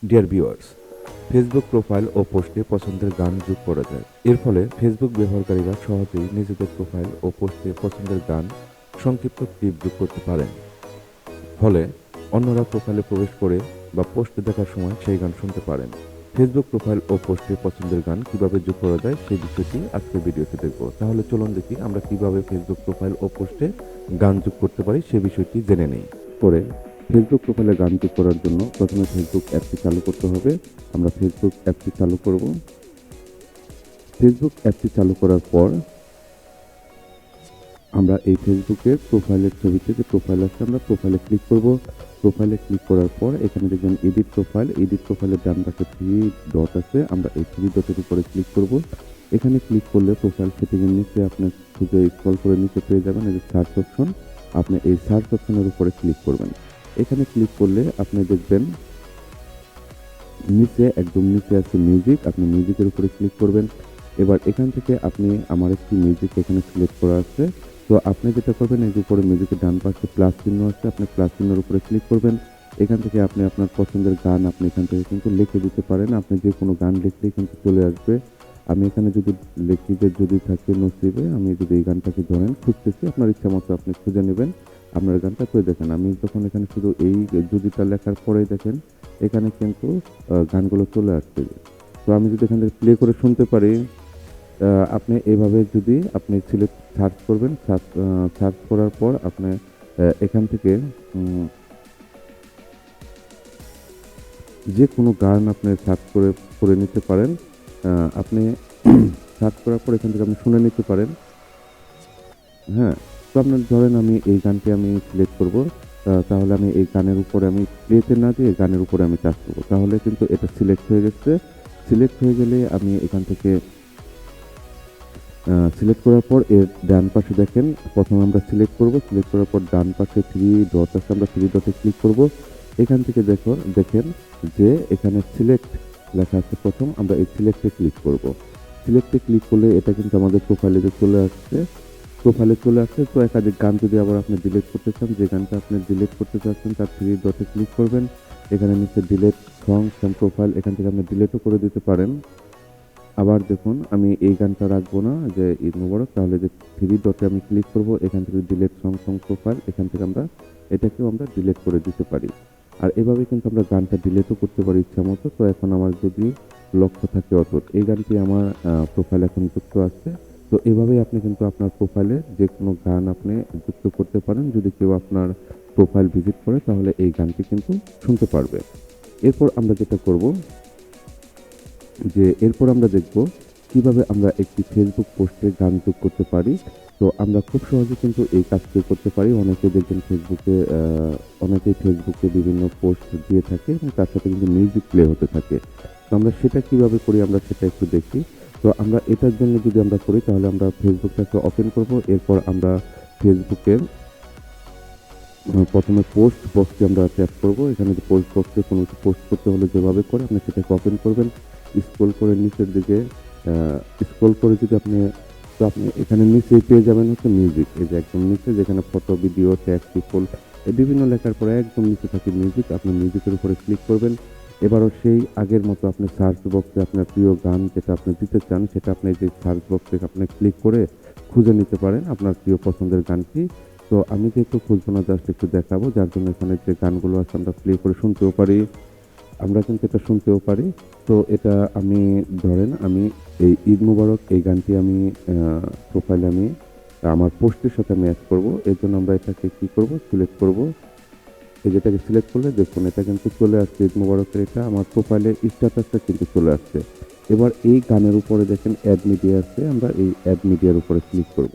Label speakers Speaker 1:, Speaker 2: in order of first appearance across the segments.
Speaker 1: Dear viewers, Facebook profile ও পোস্টে পছন্দের গান যোগ করা যায়। এর ফলে ফেসবুক ব্যবহারকারীরা সহজেই নিজেদের প্রোফাইল ও পোস্টে পছন্দের গান সংক্ষিপ্ত ক্লিপ যোগ করতে পারেন। ফলে অন্যরা প্রোফাইলে প্রবেশ করে বা পোস্ট দেখার সময় সেই গান শুনতে পারেন। ফেসবুক প্রোফাইল ও পোস্টে পছন্দের গান কিভাবে যোগ করা যায় সেই বিষয়টি আজকের ভিডিওতে দেখব। তাহলে চলুন দেখি আমরা কিভাবে ফেসবুক প্রোফাইল ও পোস্টে গান যোগ করতে পারি সে বিষয়টি জেনে নেই। পরে ফেসবুক প্রোফাইলে গান যোগ করার জন্য প্রথমে ফেসবুক অ্যাপটি চালু করতে হবে। আমরা ফেসবুক অ্যাপটি চালু করব। ফেসবুক অ্যাপটি চালু করার পর আমরা এই ফেসবুকের প্রোফাইলের ছবিতে যে প্রোফাইল আছে আমরা প্রোফাইলে ক্লিক করব। প্রোফাইলে ক্লিক করার পর এখানে দেখবেন এডিট প্রোফাইলের ডান পাশে থ্রি ডট আছে, আমরা এই থ্রি ডটের উপরে ক্লিক করব। এখানে ক্লিক করলে প্রোফাইল সেটিং এর নিচে আপনি খুঁজে স্ক্রল করে নিচে পেয়ে যাবেন এই যে সার্চ অপশন। আপনি এই সার্চ অপশনের উপরে ক্লিক করবেন। এখানে ক্লিক করলে আপনি দেখবেন নিচে একদম নিচে আছে মিউজিক, আপনি মিউজিকের উপরে ক্লিক করবেন। এবার এখান থেকে আপনি আমার একটি মিউজিক এখানে সিলেক্ট করা আছে, তো আপনি যেটা করবেন এই যে উপরে মিউজিকের ডান পাশে প্লাস চিহ্ন আছে, আপনি প্লাস চিহ্নের উপরে ক্লিক করবেন। এখান থেকে আপনি আপনার পছন্দের গান আপনি এখান থেকে কিন্তু লিখে দিতে পারেন। আপনি যে কোনো গান লিখলেই কিন্তু চলে আসবে। আমি এখানে যদি লিখি যে যদি থাকে নসিবে, আমি যদি এই গানটাকে ধরেন খুঁজতেছি, আপনার ইচ্ছা মতো আপনি খুঁজে নেবেন, আপনার গানটা করে দেখেন। আমি যখন এখানে শুধু এই যদিটা লেখার পরেই দেখেন এখানে কিন্তু গানগুলো চলে আসছে। তো আমি যদি এখান থেকে প্লে করে শুনতে পারি, আপনি এভাবে যদি আপনি সিলেক্ট সার্চ করবেন, সার্চ করার পর আপনি এখান থেকে যে কোনো গান আপনি সার্চ করে নিতে পারেন। আপনি সার্চ করার পর এখান থেকে আপনি শুনে নিতে পারেন। হ্যাঁ, তো আপনার ধরেন আমি এই গানটি আমি সিলেক্ট করব, তাহলে আমি এই গানের উপরে আমি প্লেতে না দিয়ে গানের উপরে আমি টাচ করব, তাহলে কিন্তু এটা সিলেক্ট হয়ে গেছে। সিলেক্ট হয়ে গেলে আমি এখান থেকে সিলেক্ট করার পর এর ডান পাশে দেখেন প্রথমে আমরা সিলেক্ট করব, সিলেক্ট করার পর ডান পাশে থ্রি ডট আছে, আমরা থ্রি ডটে ক্লিক করব। এখান থেকে দেখেন যে এখানে সিলেক্ট লেখা আছে, প্রথম আমরা এই সিলেক্টে ক্লিক করব। সিলেক্টে ক্লিক করলে এটা কিন্তু আমাদের প্রোফাইলে চলে আসছে। তো একাধিক গান যদি আবার আপনি ডিলিট করতে চান, যে গানটা আপনি ডিলিট করতে চাচ্ছেন তার থ্রি ডটে ক্লিক করবেন। এখানে নিচে ডিলিট সং ফ্রম প্রোফাইল, এখান থেকে আপনি ডিলিটও করে দিতে পারেন। আবার দেখুন আমি এই গানটা রাখবো না যে ঈদ মোবারক, তাহলে যে থ্রি ডটে আমি ক্লিক করব, এখান থেকে ডিলিট সং ফ্রম প্রোফাইল, এখান থেকে আমরা এটাকেও আমরা ডিলিট করে দিতে পারি। আর এভাবে কিন্তু আমরা গানটা ডিলিটও করতে পারি ইচ্ছা মতো। তো এখন আমার যদি লক্ষ্য থাকে অটুট, এই গানটি আমার প্রোফাইল এখন যুক্ত আছে। তো এভাবেই আপনি কিন্তু আপনার প্রোফাইলে যে কোনো গান আপনি যুক্ত করতে পারেন। যদি কেউ আপনার প্রোফাইল ভিজিট করে তাহলে এই গানটি কিন্তু শুনতে পারবে। এরপর আমরা যেটা করব যে এরপর আমরা দেখব কিভাবে আমরা একটি ফেসবুক পোস্টে গান যোগ করতে পারি। তো আমরা খুব সহজে কিন্তু এই কাজটি করতে পারি। অনেকেই ফেসবুকে বিভিন্ন পোস্ট দিয়ে থাকে এবং তার সাথে কিন্তু মিউজিক প্লে হতে থাকে। তো আমরা সেটা কিভাবে করি আমরা সেটা একটু দেখি। তো আমরা এটার জন্য যদি আমরা করি তাহলে আমরা ফেসবুকটাকে ওপেন করব। এরপর আমরা ফেসবুকের প্রথমে পোস্ট বক্সে আমরা ট্যাপ করব। এখানে যে পোস্ট বক্সে কোনো কিছু পোস্ট করতে হলে যেভাবে করে আপনি সেটাকে ওপেন করবেন। স্ক্রল করে নিচের দিকে স্ক্রল করে যদি আপনি, তো আপনি এখানে নিচেই পেয়ে যাবেন হচ্ছে মিউজিক। এই যে একদম নিচে যেখানে ফটো, ভিডিও, ট্যাগ, পিপল বিভিন্ন লেখার পরে একদম নিচে থাকে মিউজিক। আপনি মিউজিকের উপরে ক্লিক করবেন। এবারও সেই আগের মতো আপনি সার্চ বক্সে আপনার প্রিয় গান যেটা আপনি দিতে চান সেটা আপনি যে সার্চ বক্সে আপনি ক্লিক করে খুঁজে নিতে পারেন আপনার প্রিয় পছন্দের গানটি। তো আমি যেহেতু খুঁজবো না, জাস্ট একটু দেখাবো, যার জন্য এখানে যে গানগুলো আছে আমরা প্লে করে শুনতেও পারি, আমরা কিন্তু এটা শুনতেও পারি। তো এটা আমি ধরেন আমি এই ঈদ মুবারক এই গানটি আমি প্রোফাইলে আমি আমার পোস্টের সাথে আমি অ্যাড করবো। এর জন্য আমরা এটাকে কি করব, সিলেক্ট করব। এই যেটাকে সিলেক্ট করলে দেখুন এটা কিন্তু চলে আসছে ঈদ মুবারকের, এটা আমার প্রোফাইলে স্ট্যাটাসটা কিন্তু চলে আসছে। এবার এই গানের উপরে দেখেন অ্যাড মিডিয়া আছে, আমরা এই অ্যাড মিডিয়ার উপরে ক্লিক করব।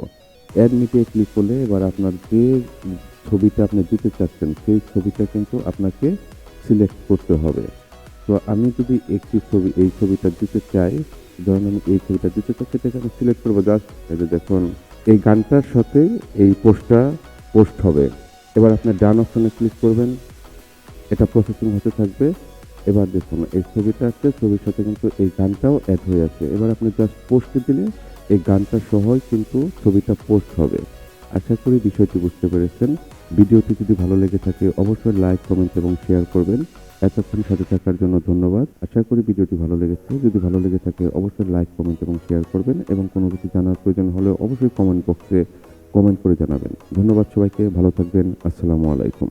Speaker 1: অ্যাড মিডিয়ায় ক্লিক করলে এবার আপনার যে ছবিটা আপনি দিতে চাচ্ছেন সেই ছবিটা কিন্তু আপনাকে সিলেক্ট করতে হবে। তো আমি যদি একটি ছবি এই ছবিটা দিতে চাই, ধরেন আমি এই ছবিটা দিতে চাচ্ছি, এটাকে আমি সিলেক্ট করবো। জাস্ট এই যে দেখুন এই গানটার সাথে এই পোস্টটা পোস্ট হবে। এবার আপনি ডান অপশনে ক্লিক করবেন, এটা প্রসেসিং হতে থাকবে। এবার দেখুন এই ছবিটা আছে, ছবির সাথে কিন্তু এই গানটাও অ্যাড হয়ে আছে। এবার আপনি জাস্ট পোস্টে দিলে এই গানটা সহই কিন্তু ছবিটা পোস্ট হবে। আশা করি বিষয়টি বুঝতে পেরেছেন। ভিডিওটি যদি ভালো লেগে থাকে অবশ্যই লাইক, কমেন্ট এবং শেয়ার করবেন এতক্ষণ সাথে থাকার জন্য ধন্যবাদ। আশা করি ভিডিওটি ভালো লেগেছে। যদি ভালো লেগে থাকে অবশ্যই লাইক, কমেন্ট এবং শেয়ার করবেন এবং কোনো কিছু জানার প্রয়োজন হলে অবশ্যই কমেন্ট বক্সে কমেন্ট করে জানাবেন। ধন্যবাদ সবাইকে, ভালো থাকবেন। আসসালামু আলাইকুম।